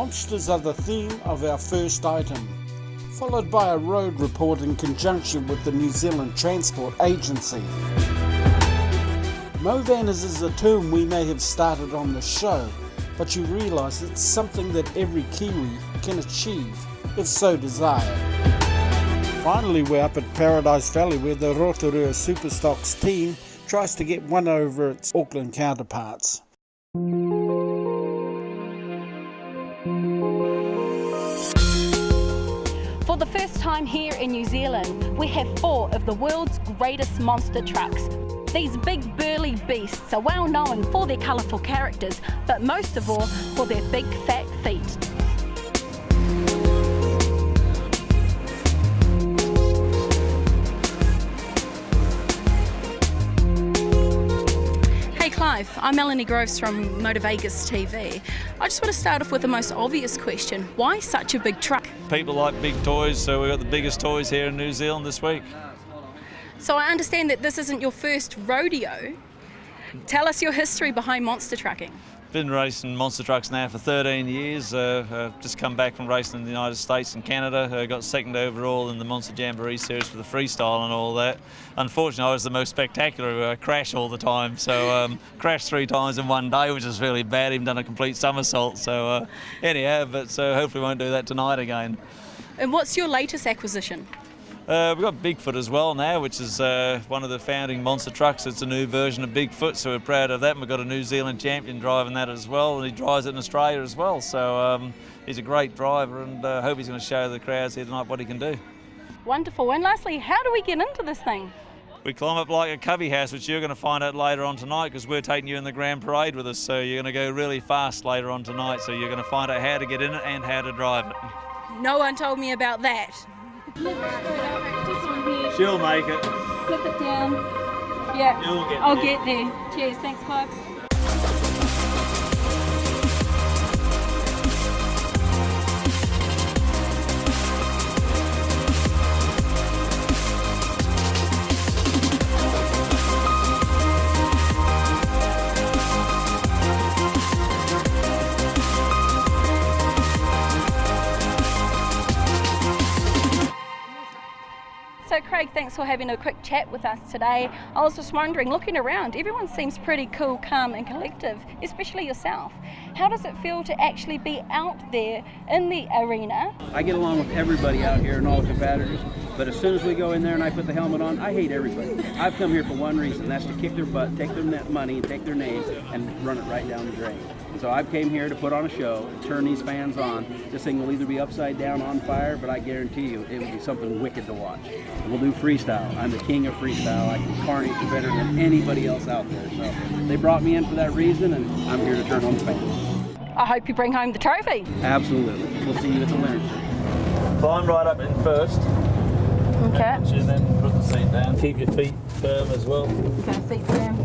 Monsters are the theme of our first item, followed by a road report in conjunction with the New Zealand Transport Agency. Movanners is a term we may have started on the show, but you realise it's something that every Kiwi can achieve, if so desired. Finally, we're up at Paradise Valley where the Rotorua Superstocks team tries to get one over its Auckland counterparts. For the first time here in New Zealand, we have 4 of the world's greatest monster trucks. These big burly beasts are well known for their colourful characters, but most of all for their big fat feet. Hey Clive, I'm Melanie Groves from MotoVegastv EP. I just want to start off with the most obvious question. Why such a big truck? People like big toys, so we've got the biggest toys here in New Zealand this week. So I understand that this isn't your first rodeo. Tell us your history behind monster trucking. Been racing monster trucks now for 13 years. Just come back from racing in the United States and Canada. Got second overall in the Monster Jamboree series for the freestyle and all that. Unfortunately, I was the most spectacular. I crash all the time. So crashed 3 times in one day, which is really bad. Even done a complete somersault. So anyhow, but hopefully we won't do that tonight again. And what's your latest acquisition? We've got Bigfoot as well now, which is one of the founding monster trucks. It's a new version of Bigfoot, so we're proud of that. And we've got a New Zealand champion driving that as well, and he drives it in Australia as well. So he's a great driver, and I hope he's going to show the crowds here tonight what he can do. Wonderful. And lastly, how do we get into this thing? We climb up like a cubby house, which you're going to find out later on tonight, because we're taking you in the Grand Parade with us. So you're going to go really fast later on tonight. So you're going to find out how to get in it and how to drive it. No one told me about that. She'll make it. Flip it down. Yeah, I'll get there. Cheers, thanks Clive. So Craig, thanks for having a quick chat with us today. I was just wondering, looking around, everyone seems pretty cool, calm and collective, especially yourself. How does it feel to actually be out there in the arena? I get along with everybody out here and all the competitors, but as soon as we go in there and I put the helmet on, I hate everybody. I've come here for one reason, that's to kick their butt, take their money, take their name, and run it right down the drain. And so I came here to put on a show, and turn these fans on. This thing will either be upside down on fire, but I guarantee you it will be something wicked to watch. And we'll do freestyle. I'm the king of freestyle. I can carnage better than anybody else out there. So they brought me in for that reason, and I'm here to turn on the fans. I hope you bring home the trophy. Absolutely. We'll see you at the winner's. Climb right up in first. Okay. And then put the seat down. Keep your feet firm as well. Okay, feet firm.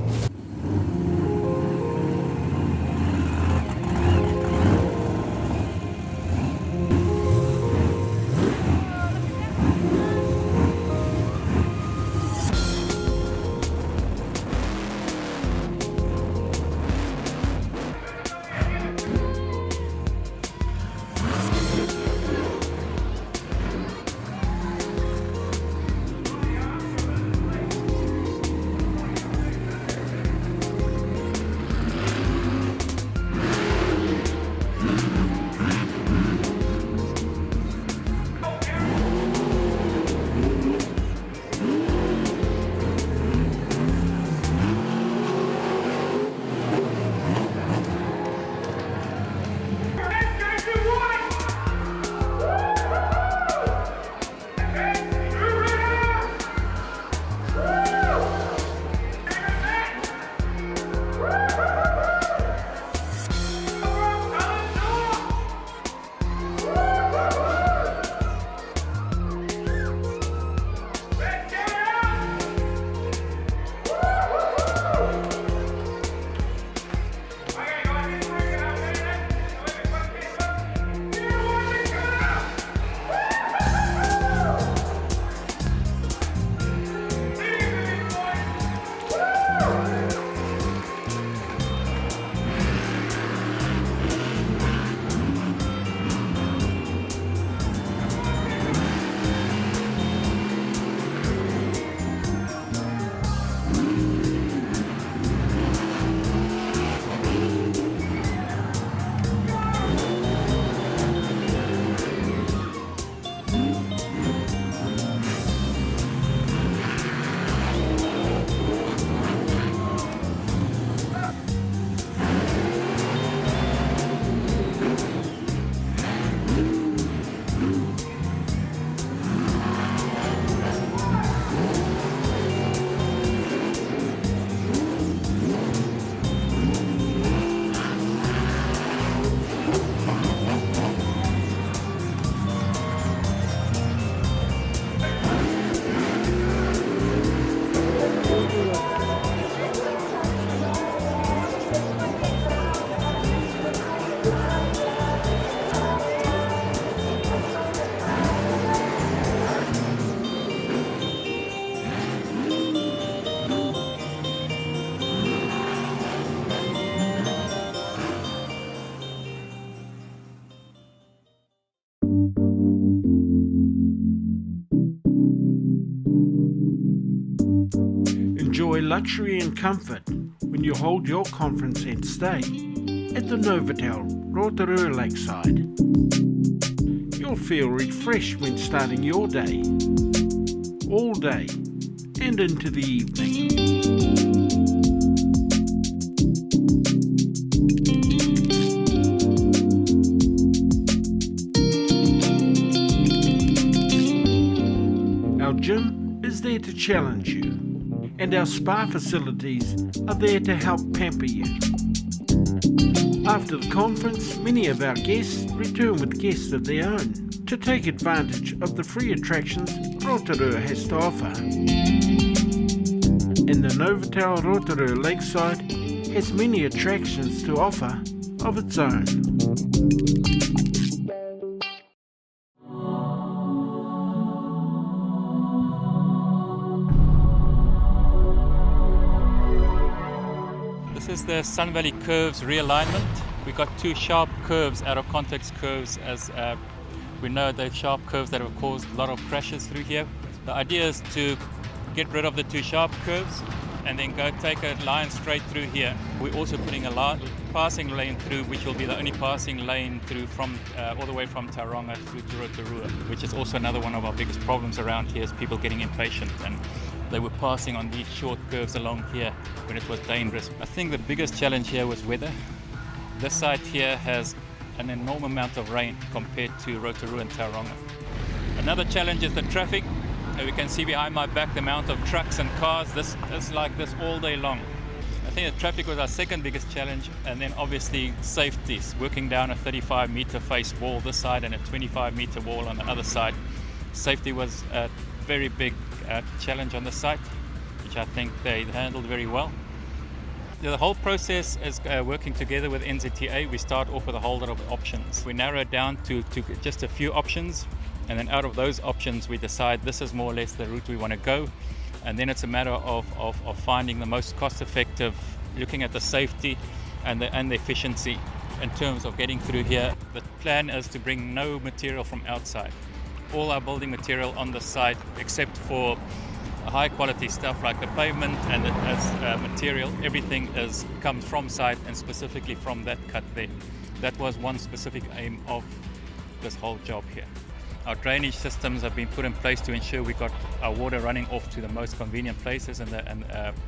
Enjoy luxury and comfort when you hold your conference and stay at the Novotel, Rotorua Lakeside. You'll feel refreshed when starting your day, all day and into the evening. Our gym is there to challenge you, and our spa facilities are there to help pamper you. After the conference, many of our guests return with guests of their own to take advantage of the free attractions Rotorua has to offer. And the Novotel Rotorua Lakeside has many attractions to offer of its own. This is the Sun Valley curves realignment. We got two sharp curves out of context curves, as we know they're sharp curves that have caused a lot of crashes through here. The idea is to get rid of the two sharp curves and then go take a line straight through here. We're also putting a passing lane through, which will be the only passing lane through from all the way from Tauranga through to Rotorua, which is also another one of our biggest problems around here, is people getting impatient, and they were passing on these short curves along here when it was dangerous. I think the biggest challenge here was weather. This site here has an enormous amount of rain compared to Rotorua and Tauranga. Another challenge is the traffic. We can see behind my back the amount of trucks and cars. This is like this all day long. I think the traffic was our second biggest challenge, and then obviously safety. Working down a 35-meter face wall this side and a 25-meter wall on the other side. Safety was a very big challenge on the site, which I think they handled very well. The whole process is working together with NZTA. We start off with a whole lot of options. We narrow it down to just a few options, and then out of those options we decide this is more or less the route we want to go, and then it's a matter of finding the most cost-effective, looking at the safety and the efficiency in terms of getting through here. The plan is to bring no material from outside. All our building material on the site, except for high quality stuff like the pavement and as material, everything comes from site and specifically from that cut there. That was one specific aim of this whole job here. Our drainage systems have been put in place to ensure we got our water running off to the most convenient places and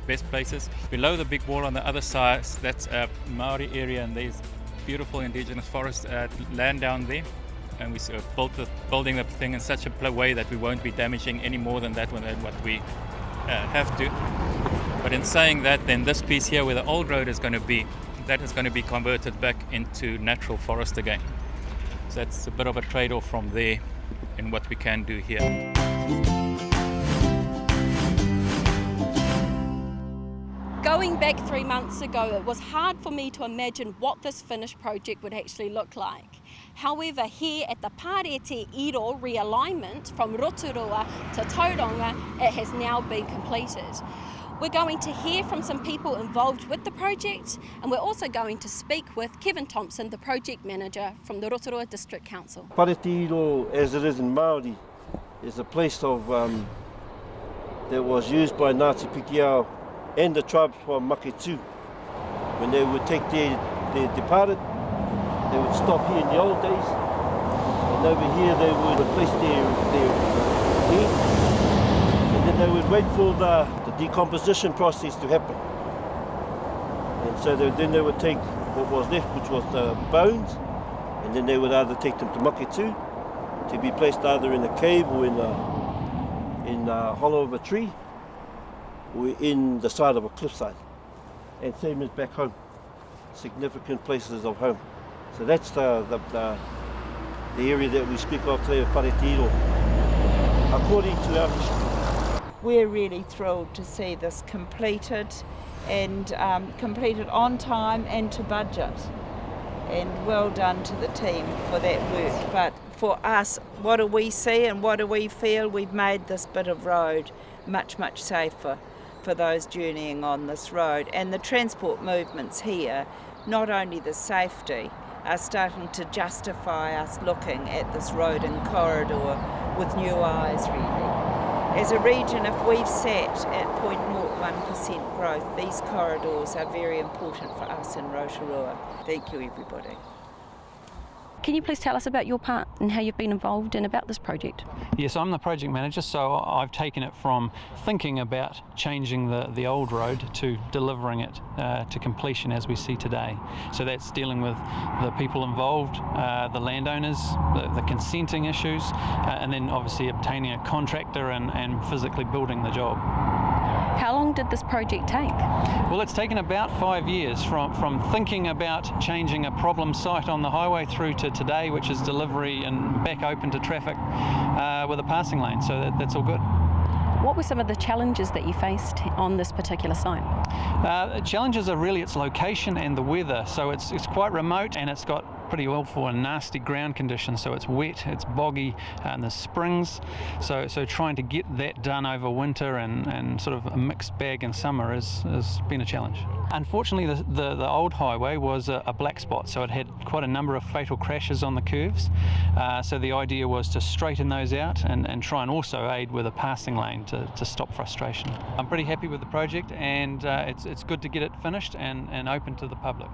best places. Below the big wall on the other side, that's a Maori area, and there's beautiful indigenous forest land down there. And we sort of building the thing in such a way that we won't be damaging any more than that than what we have to. But in saying that, then this piece here where the old road is going to be, that is going to be converted back into natural forest again. So that's a bit of a trade-off from there in what we can do here. Going back 3 months ago, it was hard for me to imagine what this finished project would actually look like. However, here at the Pārete Iro realignment from Rotorua to Tauranga, it has now been completed. We're going to hear from some people involved with the project, and we're also going to speak with Kevin Thompson, the project manager from the Rotorua District Council. Pārete Iro, as it is in Māori, is a place of that was used by Ngāti Pikiao and the tribes from Maketu. When they would take their departed, they would stop here in the old days, and over here they would replace their meat, and then they would wait for the decomposition process to happen. And so then they would take what was left, which was the bones, and then they would either take them to Maketu to be placed either in a cave or in a hollow of a tree, or in the side of a cliffside. And same as back home, significant places of home. So that's the area that we speak of today, of Pārete Iro, according to our history. we're really thrilled to see this completed and completed on time and to budget. And well done to the team for that work. But for us, what do we see and what do we feel? We've made this bit of road much, much safer for those journeying on this road. And the transport movements here, not only the safety, are starting to justify us looking at this road and corridor with new eyes, really. As a region, if we've sat at 0.01% growth, these corridors are very important for us in Rotorua. Thank you, everybody. Can you please tell us about your part and how you've been involved in about this project? Yes, I'm the project manager, so I've taken it from thinking about changing the old road to delivering it to completion as we see today. So that's dealing with the people involved, the landowners, the consenting issues, and then obviously obtaining a contractor and physically building the job. How long did this project take? Well, it's taken about 5 years from thinking about changing a problem site on the highway through to today, which is delivery and back open to traffic with a passing lane, so that's all good. What were some of the challenges that you faced on this particular site? Challenges are really its location and the weather. So it's quite remote and it's got pretty awful and nasty ground conditions. So it's wet, it's boggy, and there's springs. So trying to get that done over winter and sort of a mixed bag in summer has been a challenge. Unfortunately, the old highway was a black spot, so it had quite a number of fatal crashes on the curves. So the idea was to straighten those out and try and also aid with a passing lane to stop frustration. I'm pretty happy with the project, and it's good to get it finished and open to the public.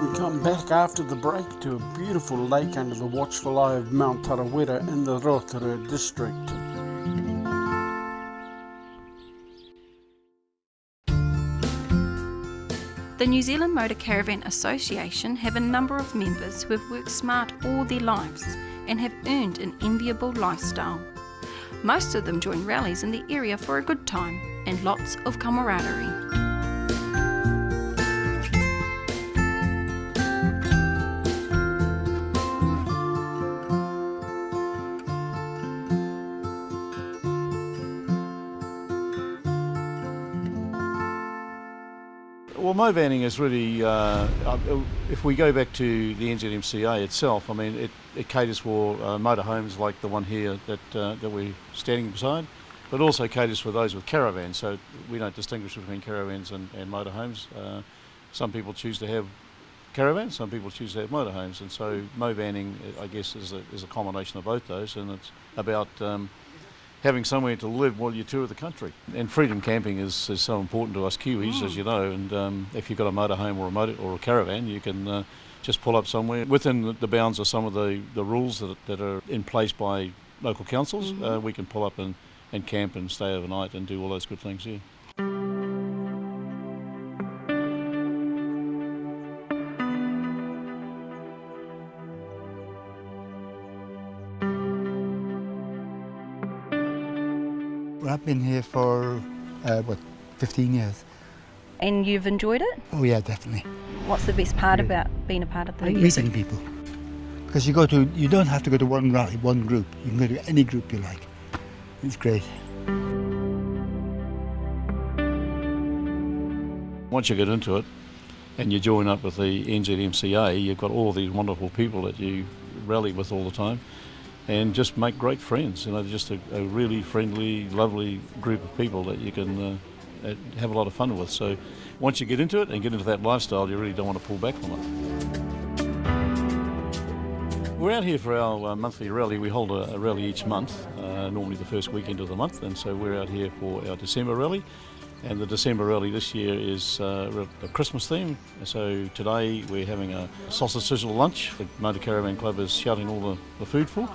We come back after the break to a beautiful lake under the watchful eye of Mount Tarawera in the Rotorua district. The New Zealand Motor Caravan Association have a number of members who have worked smart all their lives and have earned an enviable lifestyle. Most of them join rallies in the area for a good time and lots of camaraderie. Well, movaning is really, if we go back to the NZMCA itself, I mean, it caters for motorhomes like the one here that we're standing beside, but also caters for those with caravans. So we don't distinguish between caravans and motorhomes. Some people choose to have caravans, some people choose to have motorhomes, and so movaning, I guess, is a combination of both those, and it's about having somewhere to live while you tour the country. And freedom camping is so important to us Kiwis, as you know, and if you've got a motorhome or a caravan, you can just pull up somewhere within the bounds of some of the rules that are in place by local councils. We can pull up and camp and stay overnight and do all those good things here. I've been here for, 15 years. And you've enjoyed it? Oh yeah, definitely. What's the best part about being a part of the Meeting people. Because you don't have to go to one rally, one group. You can go to any group you like. It's great. Once you get into it and you join up with the NZMCA, you've got all these wonderful people that you rally with all the time and just make great friends. You know, just a really friendly, lovely group of people that you can have a lot of fun with. So once you get into it and get into that lifestyle, you really don't want to pull back from it. We're out here for our monthly rally. We hold a rally each month, normally the first weekend of the month, and so we're out here for our December rally. And the December rally this year is a Christmas theme. So today we're having a sausage sizzle lunch. The Motor Caravan Club is shouting all the food for.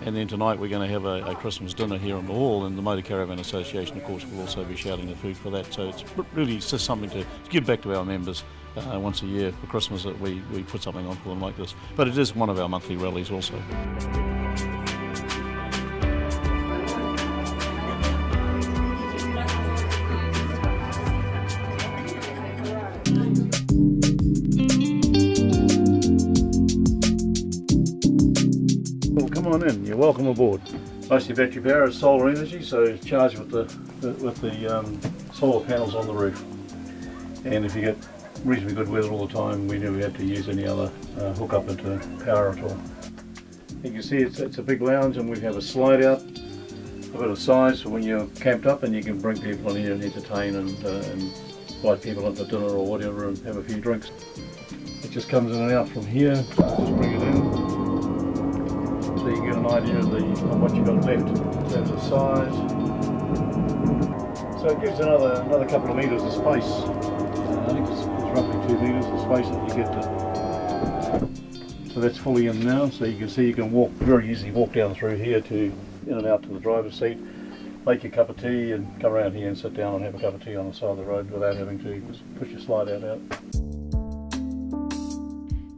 And then tonight we're going to have a Christmas dinner here on the hall, and the Motor Caravan Association, of course, will also be shouting the food for that. So it's really just something to give back to our members once a year for Christmas, that we put something on for them like this. But it is one of our monthly rallies also. on in. You're welcome aboard. Most of your battery power is solar energy, so it's charged with the solar panels on the roof. And if you get reasonably good weather all the time, we never had to use any other hookup into power at all. You can see it's a big lounge, and we have a slide out, a bit of size for when you're camped up, and you can bring people in here and entertain and invite people in for dinner or whatever and have a few drinks. It just comes in and out from here. Just bring it in, so you can get an idea of what you've got left in terms of size. So it gives another couple of metres of space. I think it's roughly 2 metres of space that you get to. So that's fully in now. So you can see you can walk very easily, walk down through here to in and out to the driver's seat, make your cup of tea, and come around here and sit down and have a cup of tea on the side of the road without having to just push your slide out.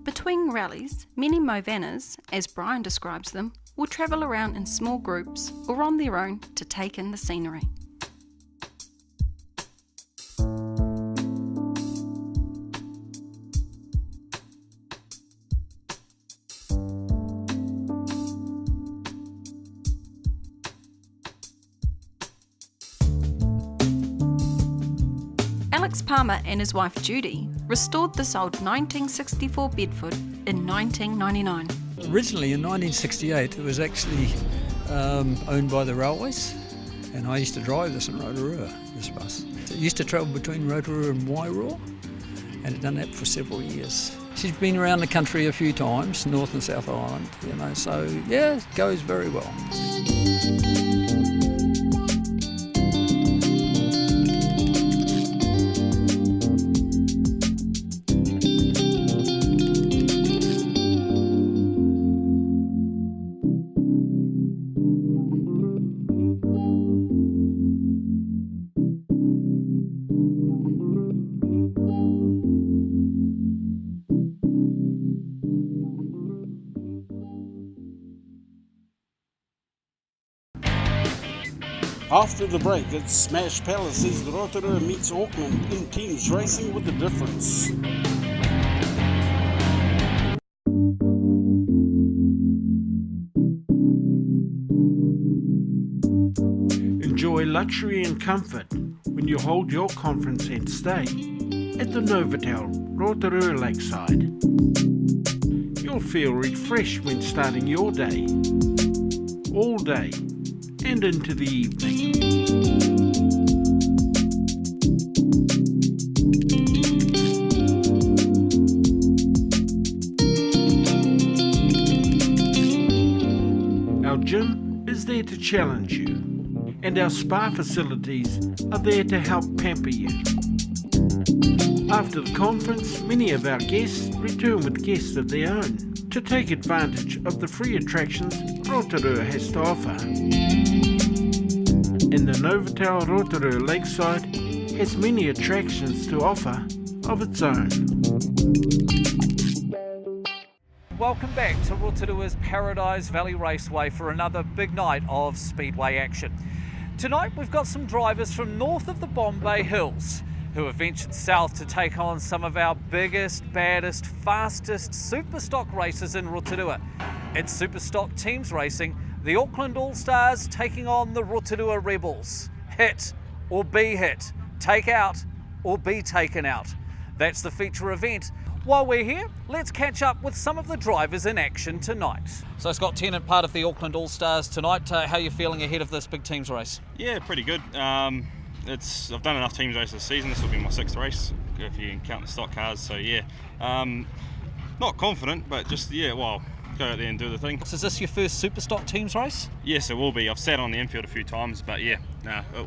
Between rallies, many Movanas, as Brian describes them, will travel around in small groups or on their own to take in the scenery. Alex Palmer and his wife Judy restored this old 1964 Bedford in 1999. Originally in 1968 it was actually owned by the railways, and I used to drive this in Rotorua, this bus. It used to travel between Rotorua and Wairua, and it done that for several years. She's been around the country a few times, North and South Island, so yeah, it goes very well. After the break, it's Smash Palace's Rotorua meets Auckland in teams racing with the difference. Enjoy luxury and comfort when you hold your conference and stay at the Novotel, Rotorua Lakeside. You'll feel refreshed when starting your day, all day and into the evening. Our gym is there to challenge you, and our spa facilities are there to help pamper you. After the conference, many of our guests return with guests of their own to take advantage of the free attractions Rotorua has to offer. And the Novotel Rotorua Lakeside has many attractions to offer of its own. Welcome back to Rotorua's Paradise Valley Raceway for another big night of speedway action. Tonight we've got some drivers from north of the Bombay Hills who have ventured south to take on some of our biggest, baddest, fastest superstock races in Rotorua. It's Superstock Teams Racing, the Auckland All-Stars taking on the Rotorua Rebels. Hit or be hit, take out or be taken out. That's the feature event. While we're here, let's catch up with some of the drivers in action tonight. So Scott Tennant, part of the Auckland All-Stars tonight. How are you feeling ahead of this big teams race? Yeah, pretty good. I've done enough teams races this season. This will be my 6th race, if you count the stock cars. So yeah, not confident, but just go out there and do the thing. So is this your first Superstock Teams race? Yes, it will be. I've sat on the infield a few times, but yeah,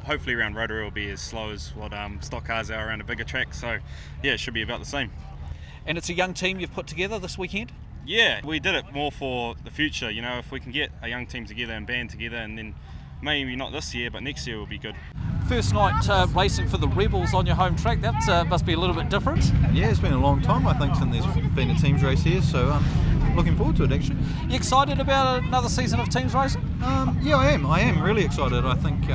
hopefully around Rotorua will be as slow as what stock cars are around a bigger track. So yeah, it should be about the same. And it's a young team you've put together this weekend? Yeah, we did it more for the future. If we can get a young team together and band together, and then maybe not this year, but next year will be good. First night racing for the Rebels on your home track, that must be a little bit different. Yeah, it's been a long time, I think, since there's been a teams race here, so I'm looking forward to it actually. You excited about another season of teams racing? Yeah, I am really excited. I think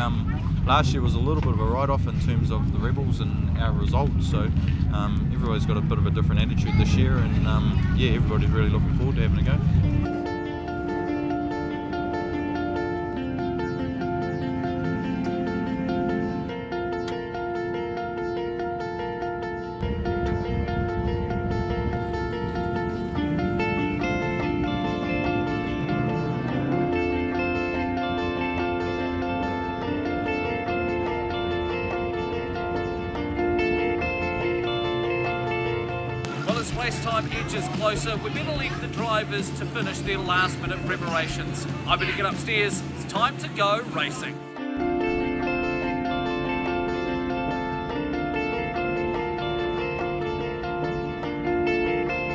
last year was a little bit of a write-off in terms of the Rebels and our results, so everybody's got a bit of a different attitude this year, and yeah, everybody's really looking forward to having a go. time edges closer, we better leave the drivers to finish their last minute preparations. I better get upstairs. It's time to go racing.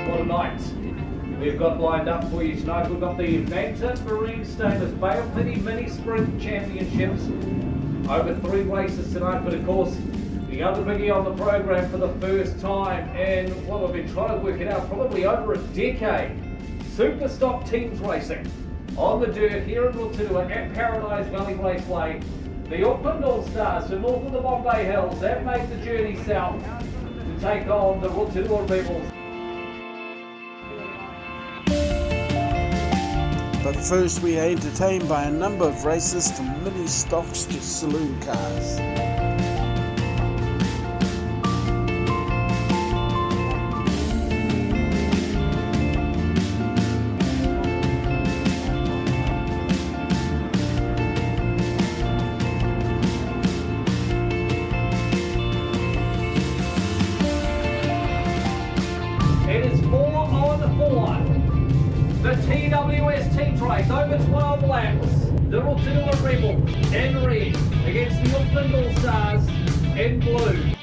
What a night we've got lined up for you tonight. We've got the Vanta Marine Stainless Bay of Plenty Mini Sprint Championships. Over 3 races tonight, but of course, the other biggie on the program for the first time, and what we've been trying to work it out, probably over a decade. Super Stock Teams racing on the dirt here in Rotorua at Paradise Valley Raceway. The Auckland All-Stars from north of the Bombay Hills have made the journey south to take on the Rotorua Rebels. But first we are entertained by a number of races from mini stocks to saloon cars. It is 4 on 4. The TWS Teams race over 12 laps. The Rotorua Rebels in red against the Auckland All-Stars in blue.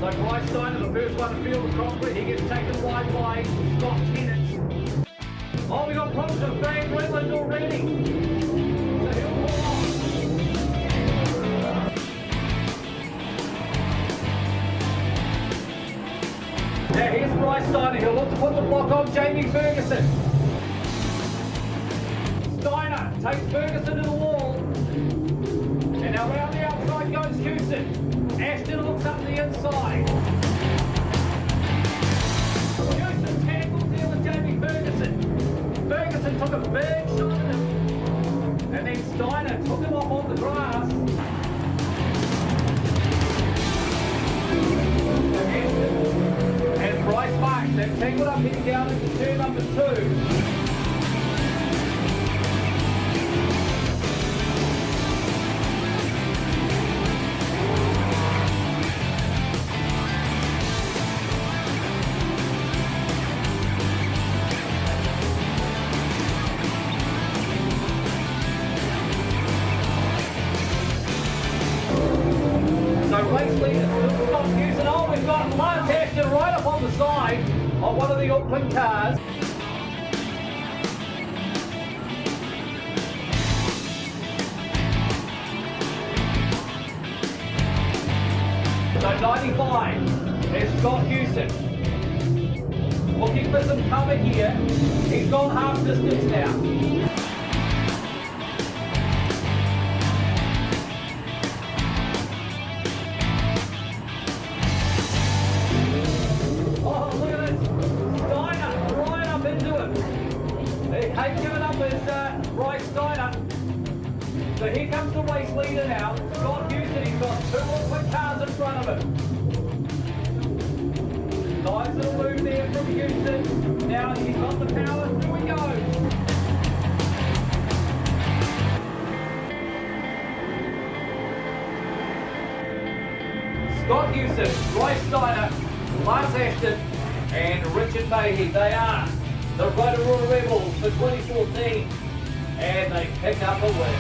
So Bryce Steiner, the first one to field the crossbred, he gets taken wide by Scott Tennant. Oh, we got problems with Van Redland already. So he'll pull off. Now here's Bryce Steiner, he'll look to put the block on Jamie Ferguson. Steiner takes Ferguson to the wall. And now round the outside goes Houston. Ashton looks up the inside. Houston tangles here with Jamie Ferguson. Ferguson took a big shot at him. And then Steiner took him off on the grass. And Bryce Marks, they've tangled up heading down into turn number 2. So race leader, Scott Hughes, and oh, we've got Lance Ashton right up on the side of one of the Auckland cars. So 95 is Scott Hewson. Looking for some cover here. He's gone half distance now. Oh, look at this. Steiner right up into it. They ain't giving up his Bryce Steiner. So here comes the race leader now. Scott Houston, he's got 2 Auckland cars in front of him. Nice little move there from Houston. Now he's got the power. Here we go. Scott Houston, Bryce Steiner, Lance Ashton, and Richard Mahey. They are the Rotorua Rebels for 2014, and they pick up a win.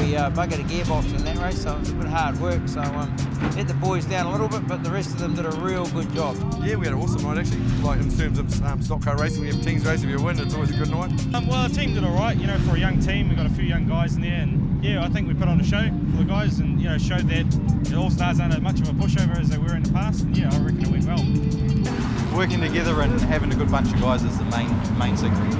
We buggered a gearbox in that race, so it was a bit hard work. So let the boys down a little bit, but the rest of them did a real good job. Yeah, we had an awesome night actually. Like in terms of stock car racing, we have teams racing. If you win, it's always a good night. Well, the team did all right. You know, for a young team, we got a few young guys in there, and yeah, I think we put on a show for the guys, and you know, showed that the All Stars aren't as much of a pushover as they were in the past. And yeah, I reckon it went well. Working together and having a good bunch of guys is the main secret.